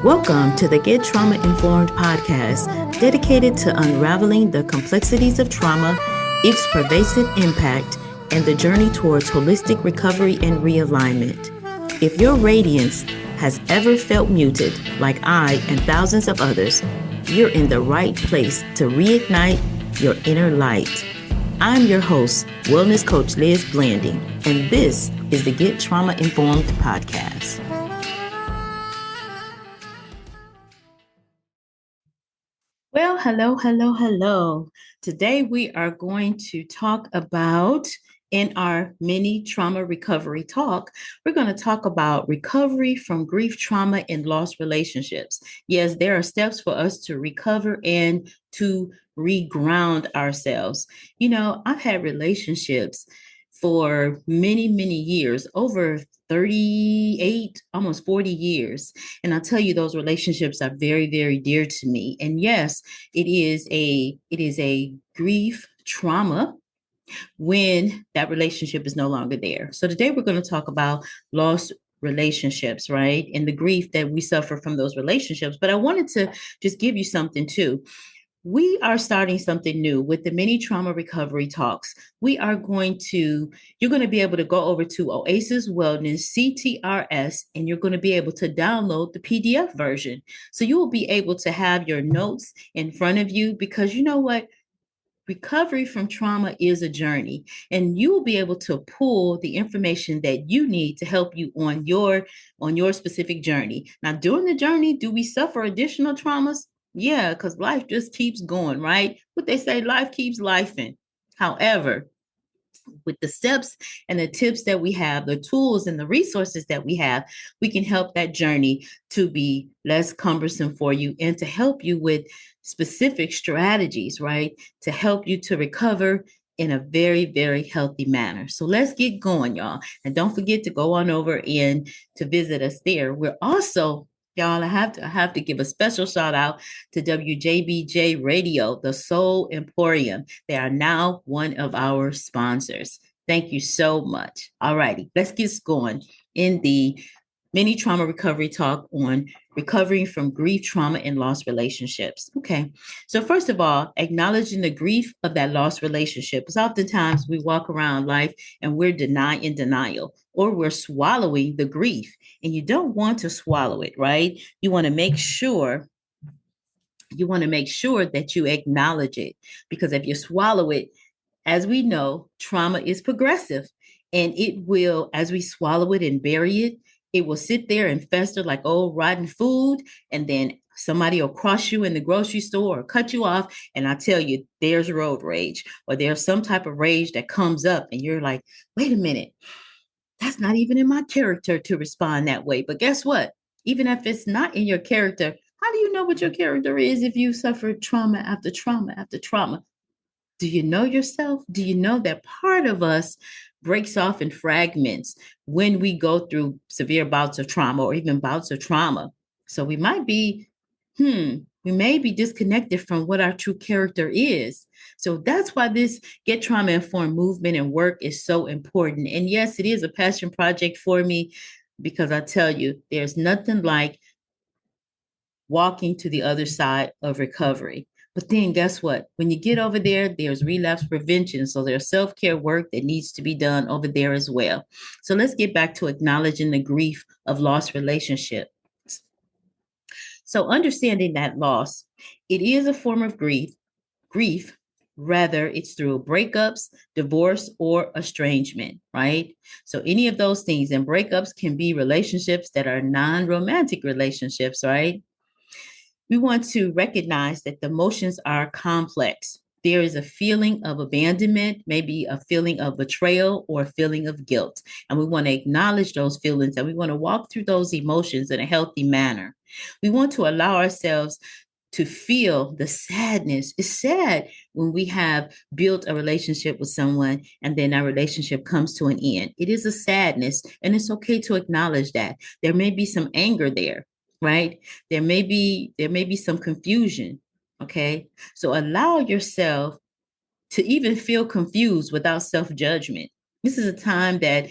Welcome to the Get Trauma Informed podcast, dedicated to unraveling the complexities of trauma, its pervasive impact, and the journey towards holistic recovery and realignment. If your radiance has ever felt muted, like I and thousands of others, you're in the right place to reignite your inner light. I'm your host, Wellness Coach Liz Blanding, and this is the Get Trauma Informed podcast. Well, hello. Today we are going to talk about, in our mini trauma recovery talk, we're going to talk about recovery from grief, trauma, and lost relationships. Yes, there are steps for us to recover and to reground ourselves. You know, I've had relationships for many years, over 38, almost 40 years. And I'll tell you, those relationships are very dear to me. And yes, it is a grief trauma when that relationship is no longer there. So today we're going to talk about lost relationships, right? And the grief that we suffer from those relationships. But I wanted to just give you something too. We are starting something new with the mini trauma recovery talks. You're going to be able to go over to Oasis Wellness CTRS, and you're going to be able to download the PDF version. So you will be able to have your notes in front of you, because you know what? Recovery from trauma is a journey, and you will be able to pull the information that you need to help you on your specific journey. Now, during the journey, do we suffer additional traumas? Yeah, because life just keeps going, right? What they say, life keeps lifing. However, with the steps and the tips that we have, the tools and the resources that we have, we can help that journey to be less cumbersome for you and to help you with specific strategies, right? To help you to recover in a very healthy manner. So let's get going, y'all. And don't forget to go on over and to visit us there. We're also, y'all, I have to give a special shout out to WJBJ Radio, the Soul Emporium. They are now one of our sponsors. Thank you so much. All righty, let's get going in the mini trauma recovery talk on recovering from grief, trauma, and lost relationships. Okay, so first of all, acknowledging the grief of that lost relationship. Because oftentimes we walk around life and we're in denial, or we're swallowing the grief, and you don't want to swallow it, right? You want to make sure that you acknowledge it, because if you swallow it, as we know, trauma is progressive, and it will, as we swallow it and bury it, it will sit there and fester like old rotten food. And then somebody will cross you in the grocery store or cut you off. And I tell you, there's road rage, or there's some type of rage that comes up. And you're like, wait a minute, that's not even in my character to respond that way. But guess what? Even if it's not in your character, how do you know what your character is if you suffered trauma after trauma after trauma? Do you know yourself? Do you know that part of us breaks off in fragments when we go through severe bouts of trauma, or even bouts of trauma? So we may be disconnected from what our true character is. So that's why this Get Trauma Informed movement and work is so important. And yes, it is a passion project for me, because I tell you, there's nothing like walking to the other side of recovery. But then guess what? When you get over there, there's relapse prevention. So there's self-care work that needs to be done over there as well. So let's get back to acknowledging the grief of lost relationships. So understanding that loss, it is a form of grief, rather it's through breakups, divorce, or estrangement, right? So any of those things, and breakups can be relationships that are non-romantic relationships, right? We want to recognize that the emotions are complex. There is a feeling of abandonment, maybe a feeling of betrayal, or a feeling of guilt. And we want to acknowledge those feelings, and we want to walk through those emotions in a healthy manner. We want to allow ourselves to feel the sadness. It's sad when we have built a relationship with someone and then our relationship comes to an end. It is a sadness, and it's okay to acknowledge that. There may be some anger there, right? There may be some confusion. Okay. So allow yourself to even feel confused without self-judgment. This is a time that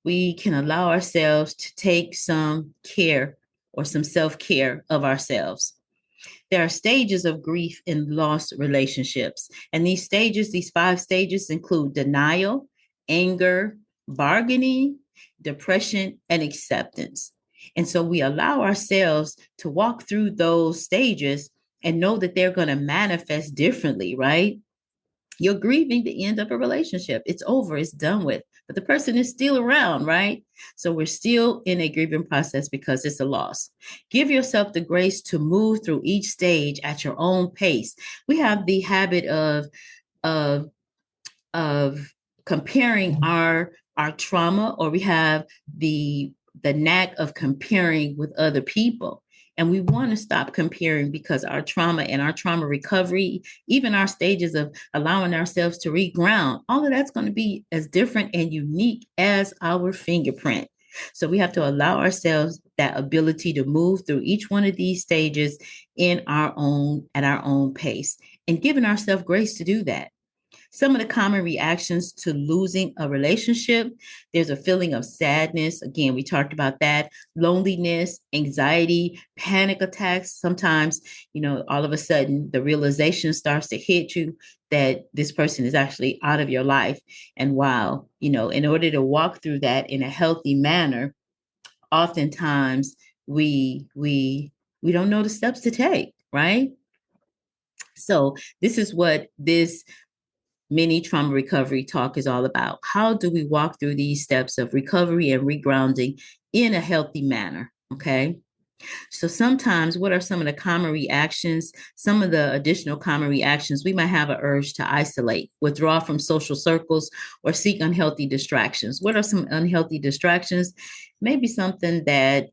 we can allow ourselves to take some care, or some self-care of ourselves. There are stages of grief in lost relationships. And these stages, these 5 stages, include denial, anger, bargaining, depression, and acceptance. And so we allow ourselves to walk through those stages and know that they're going to manifest differently, right? You're grieving the end of a relationship. It's over, it's done with, but the person is still around, right? So we're still in a grieving process because it's a loss. Give yourself the grace to move through each stage at your own pace. We have the habit of of comparing our trauma, or we have the knack of comparing with other people. And we want to stop comparing, because our trauma and our trauma recovery, even our stages of allowing ourselves to reground, all of that's going to be as different and unique as our fingerprint. So we have to allow ourselves that ability to move through each one of these stages at our own pace, and giving ourselves grace to do that. Some of the common reactions to losing a relationship: there's a feeling of sadness. Again, we talked about that. Loneliness, anxiety, panic attacks. Sometimes, all of a sudden the realization starts to hit you that this person is actually out of your life. And wow, in order to walk through that in a healthy manner, oftentimes we don't know the steps to take, right? So this is what this mini trauma recovery talk is all about. How do we walk through these steps of recovery and regrounding in a healthy manner? Okay. So sometimes, what are some of the common reactions? Some of the additional common reactions: we might have an urge to isolate, withdraw from social circles, or seek unhealthy distractions. What are some unhealthy distractions? Maybe something that,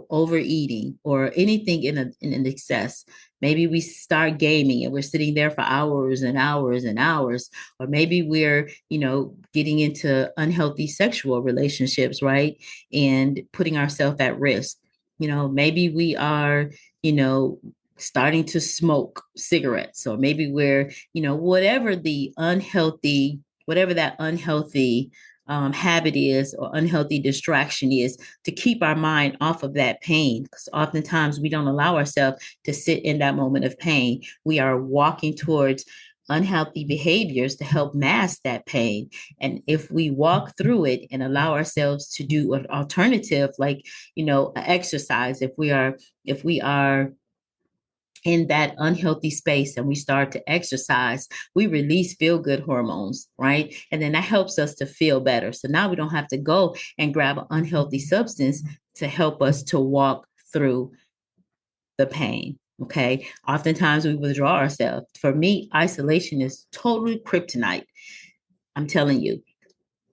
overeating or anything in an excess. Maybe we start gaming and we're sitting there for hours and hours and hours. Or maybe we're, getting into unhealthy sexual relationships, right? And putting ourselves at risk. Maybe we are, starting to smoke cigarettes, or maybe we're, whatever that unhealthy habit is, or unhealthy distraction is, to keep our mind off of that pain. Because oftentimes we don't allow ourselves to sit in that moment of pain. We are walking towards unhealthy behaviors to help mask that pain. And if we walk through it and allow ourselves to do an alternative, like, exercise, if we are in that unhealthy space and we start to exercise, we release feel good hormones, right? And then that helps us to feel better. So now we don't have to go and grab an unhealthy substance to help us to walk through the pain. Okay. Oftentimes we withdraw ourselves. For me, isolation is totally kryptonite. I'm telling you,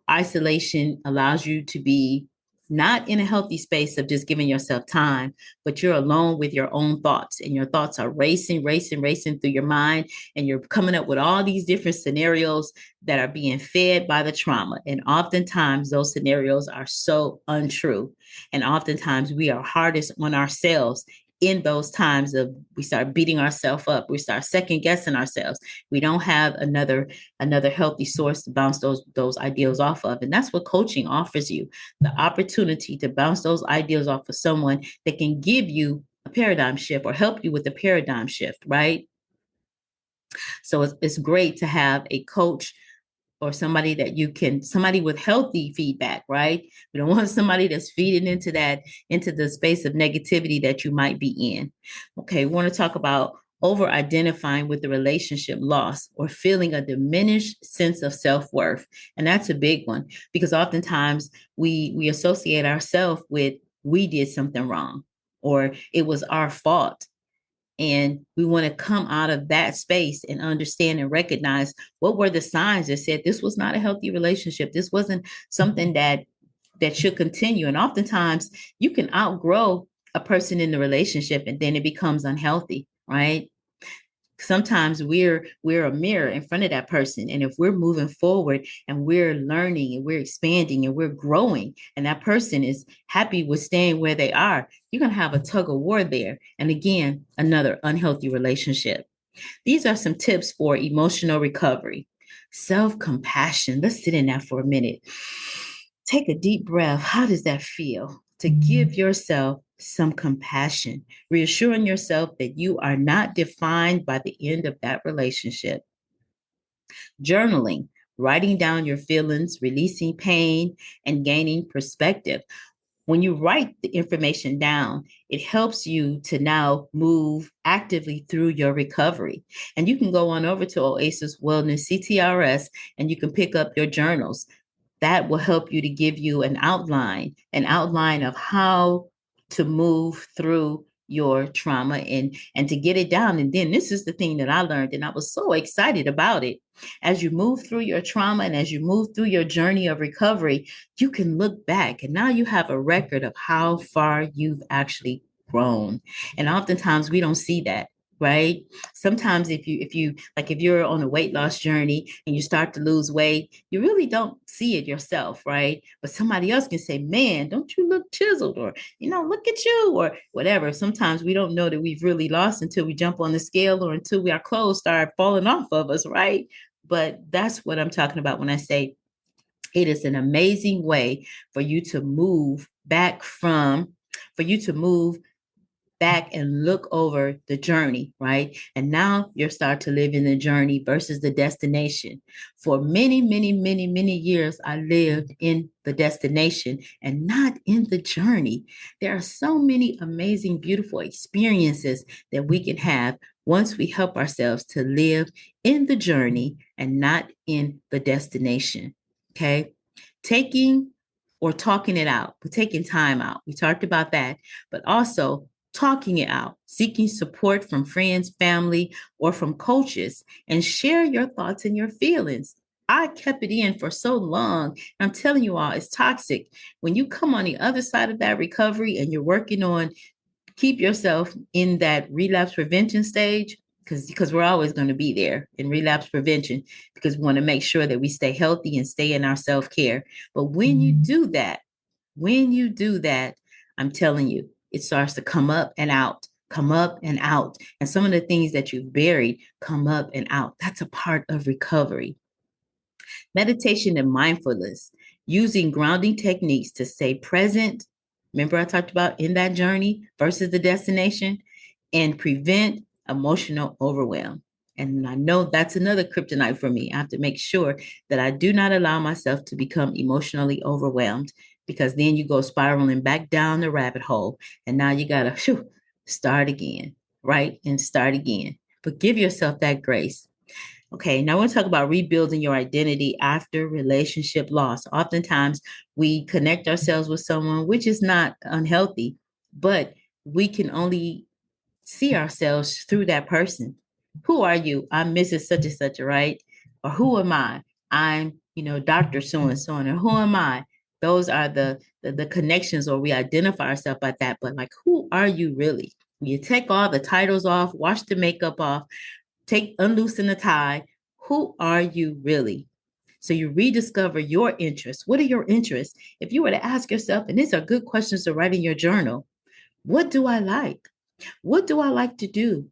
isolation allows you to be not in a healthy space of just giving yourself time, but you're alone with your own thoughts, and your thoughts are racing, racing, racing through your mind. And you're coming up with all these different scenarios that are being fed by the trauma. And oftentimes those scenarios are so untrue. And oftentimes we are hardest on ourselves in those times of we start beating ourselves up, we start second guessing ourselves. We don't have another healthy source to bounce those ideals off of. And that's what coaching offers you: the opportunity to bounce those ideals off of someone that can give you a paradigm shift or help you with the paradigm shift, right? So it's great to have a coach, or somebody with healthy feedback, right? We don't want somebody that's feeding into the space of negativity that you might be in. Okay, we want to talk about over identifying with the relationship loss, or feeling a diminished sense of self-worth. And that's a big one, because oftentimes we associate ourselves with, we did something wrong, or it was our fault. And we want to come out of that space and understand and recognize what were the signs that said this was not a healthy relationship. This wasn't something that should continue. And oftentimes you can outgrow a person in the relationship and then it becomes unhealthy, right? Sometimes we're a mirror in front of that person. And if we're moving forward and we're learning and we're expanding and we're growing, and that person is happy with staying where they are, you're going to have a tug of war there. And again, another unhealthy relationship. These are some tips for emotional recovery. Self-compassion. Let's sit in that for a minute. Take a deep breath. How does that feel? To give yourself some compassion, reassuring yourself that you are not defined by the end of that relationship. Journaling, writing down your feelings, releasing pain, and gaining perspective. When you write the information down, it helps you to now move actively through your recovery. And you can go on over to Oasis Wellness CTRS and you can pick up your journals. That will help you to give you an outline of how to move through your trauma and to get it down. And then this is the thing that I learned, and I was so excited about it. As you move through your trauma and as you move through your journey of recovery, you can look back and now you have a record of how far you've actually grown. And oftentimes we don't see that, right? Sometimes if you're on a weight loss journey and you start to lose weight, you really don't see it yourself, right? But somebody else can say, man, don't you look chiseled, or look at you, or whatever. Sometimes we don't know that we've really lost until we jump on the scale or until our clothes start falling off of us, right? But that's what I'm talking about when I say it is an amazing way for you to move back and look over the journey, right? And now you're start to live in the journey versus the destination. For many, many, many, many years, I lived in the destination and not in the journey. There are so many amazing, beautiful experiences that we can have once we help ourselves to live in the journey and not in the destination. Okay. Taking or talking it out, but taking time out. We talked about that, but also talking it out, seeking support from friends, family, or from coaches, and share your thoughts and your feelings. I kept it in for so long. I'm telling you all, it's toxic. When you come on the other side of that recovery and you're working on keep yourself in that relapse prevention stage, because we're always going to be there in relapse prevention, because we want to make sure that we stay healthy and stay in our self-care. But when you do that, I'm telling you, it starts to come up and out, come up and out. And some of the things that you've buried come up and out. That's a part of recovery. Meditation and mindfulness, using grounding techniques to stay present. Remember, I talked about in that journey versus the destination, and prevent emotional overwhelm. And I know that's another kryptonite for me. I have to make sure that I do not allow myself to become emotionally overwhelmed, because then you go spiraling back down the rabbit hole. And now you got to start again, right? And start again. But give yourself that grace. Okay, now I want to talk about rebuilding your identity after relationship loss. Oftentimes, we connect ourselves with someone, which is not unhealthy, but we can only see ourselves through that person. Who are you? I'm Mrs. Such and such, right? Or who am I? I'm, Dr. So and so, or who am I? Those are the connections, or we identify ourselves by that. But like, who are you really? You take all the titles off, wash the makeup off, unloosen the tie. Who are you really? So you rediscover your interests. What are your interests? If you were to ask yourself, and these are good questions to write in your journal, what do I like? What do I like to do?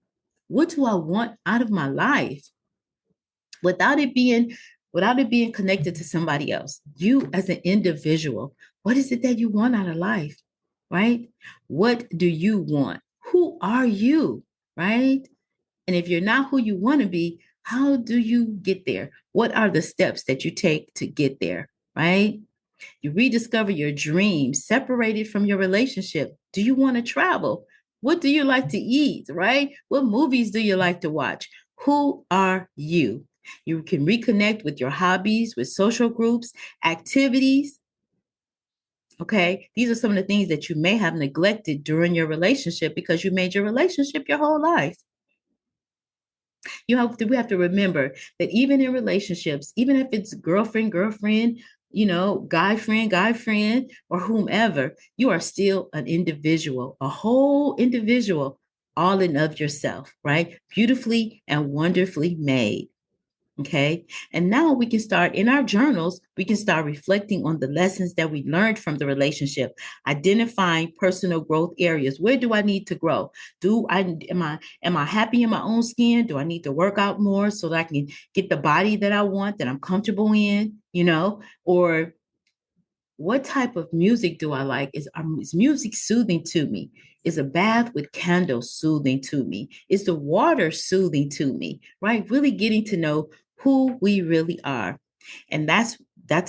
What do I want out of my life? Without it being connected to somebody else, you as an individual, what is it that you want out of life? Right? What do you want? Who are you? Right? And if you're not who you want to be, how do you get there? What are the steps that you take to get there? Right? You rediscover your dreams separated from your relationship. Do you want to travel? What do you like to eat? Right? What movies do you like to watch? Who are you? You can reconnect with your hobbies, with social groups, activities. Okay. These are some of the things that you may have neglected during your relationship because you made your relationship your whole life. We have to remember that even in relationships, even if it's girlfriend, guy friend, or whomever, you are still an individual, a whole individual, all in of yourself, right? Beautifully and wonderfully made. Okay. And now we can start in our journals, we can start reflecting on the lessons that we learned from the relationship, identifying personal growth areas. Where do I need to grow? Am I happy in my own skin? Do I need to work out more so that I can get the body that I want, that I'm comfortable in, or What type of music do I like? Is music soothing to me? Is a bath with candles soothing to me? Is the water soothing to me? Right? Really getting to know who we really are. And that's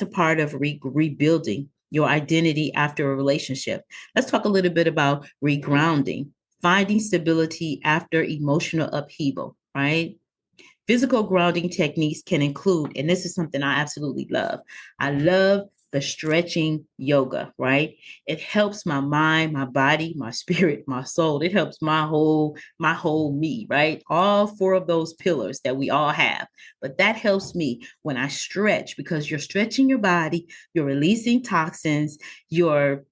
a part of rebuilding your identity after a relationship. Let's talk a little bit about regrounding, finding stability after emotional upheaval, right? Physical grounding techniques can include, and this is something I absolutely love. I love the stretching yoga, right? It helps my mind, my body, my spirit, my soul. It helps my whole me, right? All four of those pillars that we all have. But that helps me when I stretch because you're stretching your body, you're releasing toxins, you're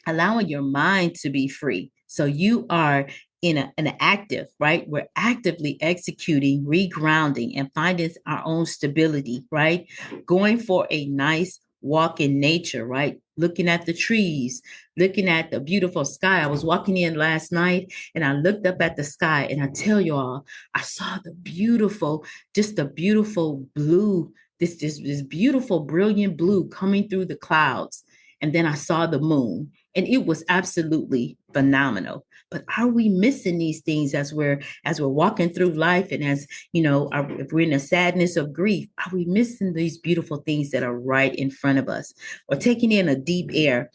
allowing your mind to be free. So you are in an active, right? We're actively executing, regrounding, and finding our own stability, right? Going for a nice walk in nature, right? Looking at the trees, looking at the beautiful sky. I was walking in last night and I looked up at the sky and I tell you all, I saw just the beautiful blue, this beautiful, brilliant blue coming through the clouds. And then I saw the moon and it was absolutely phenomenal. But are we missing these things as we're walking through life, and as if we're in a sadness of grief, are we missing these beautiful things that are right in front of us? Or taking in a deep breath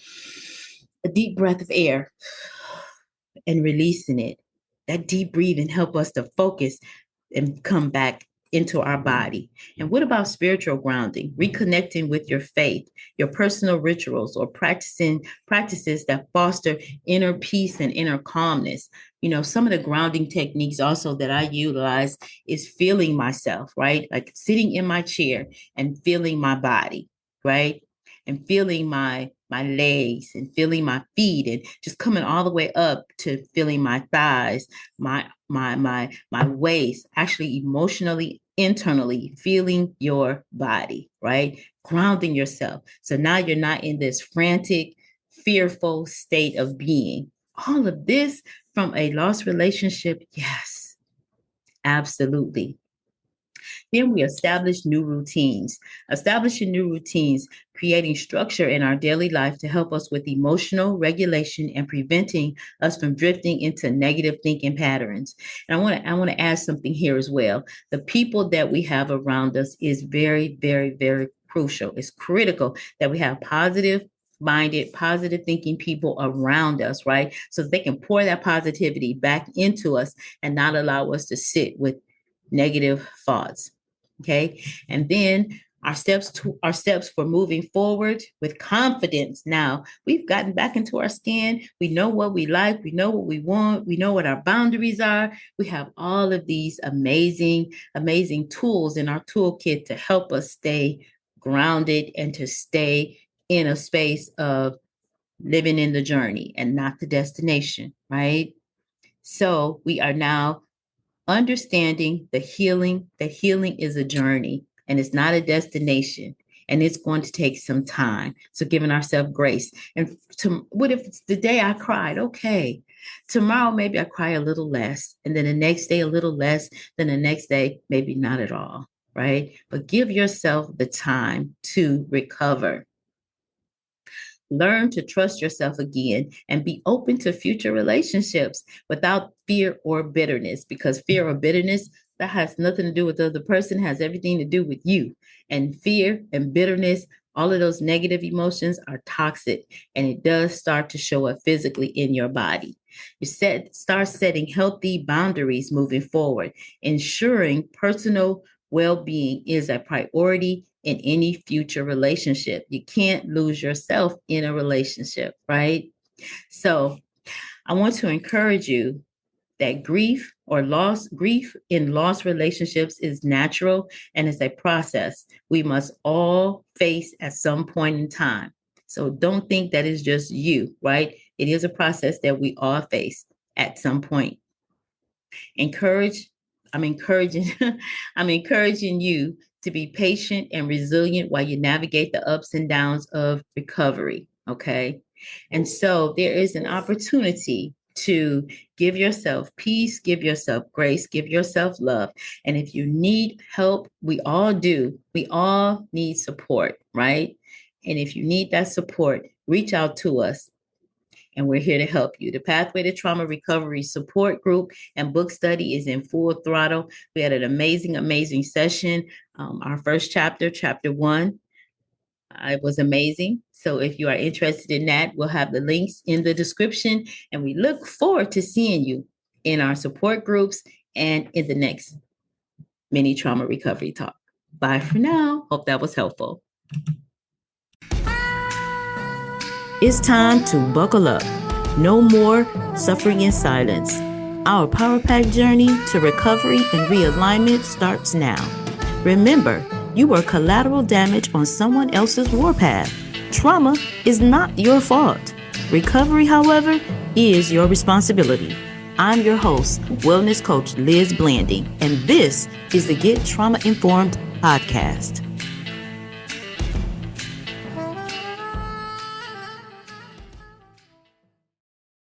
of air and releasing it. That deep breathing help us to focus and come back into our body. And what about spiritual grounding? Reconnecting with your faith, your personal rituals, or practices that foster inner peace and inner calmness. Some of the grounding techniques also that I utilize is feeling myself, right? Like sitting in my chair and feeling my body, right? And feeling my legs and feeling my feet and just coming all the way up to feeling my thighs, my waist, actually emotionally, internally feeling your body, right? Grounding yourself. So now you're not in this frantic, fearful state of being. All of this from a lost relationship, yes, absolutely. Then we establish new routines. Establishing new routines, creating structure in our daily life to help us with emotional regulation and preventing us from drifting into negative thinking patterns. And I want to add something here as well. The people that we have around us is very, very, very crucial. It's critical that we have positive-minded, positive thinking people around us, right? So they can pour that positivity back into us and not allow us to sit with negative thoughts. Okay. And then our steps for moving forward with confidence. Now we've gotten back into our skin. We know what we like. We know what we want. We know what our boundaries are. We have all of these amazing, amazing tools in our toolkit to help us stay grounded and to stay in a space of living in the journey and not the destination, right? So we are now understanding that healing is a journey and it's not a destination, and it's going to take some time. So giving ourselves grace. And what if it's the day I cried? Okay. Tomorrow, maybe I cry a little less. And then the next day, a little less. Then the next day, maybe not at all. Right. But give yourself the time to recover. Learn to trust yourself again and be open to future relationships without fear or bitterness, because fear or bitterness, that has nothing to do with the other person, has everything to do with you. And fear and bitterness, all of those negative emotions are toxic, and it does start to show up physically in your body. Start setting healthy boundaries moving forward, ensuring personal well-being is a priority in any future relationship. You can't lose yourself in a relationship, right? So I want to encourage you that grief in lost relationships is natural and it's a process we must all face at some point in time. So don't think that it's just you, right? It is a process that we all face at some point. encourage I'm encouraging I'm encouraging you to be patient and resilient while you navigate the ups and downs of recovery. Okay. And so there is an opportunity to give yourself peace, give yourself grace, give yourself love. And if you need help, we all do. We all need support, right? And if you need that support, reach out to us and we're here to help you. The Pathway to Trauma Recovery Support Group and book study is in full throttle. We had an amazing session. Our first chapter, chapter 1, it was amazing. So if you are interested in that, we'll have the links in the description. And we look forward to seeing you in our support groups and in the next mini trauma recovery talk. Bye for now. Hope that was helpful. It's time to buckle up. No more suffering in silence. Our Power Pack journey to recovery and realignment starts now. Remember, you were collateral damage on someone else's warpath. Trauma is not your fault. Recovery, however, is your responsibility. I'm your host, Wellness Coach Liz Blanding, and this is the Get Trauma Informed podcast.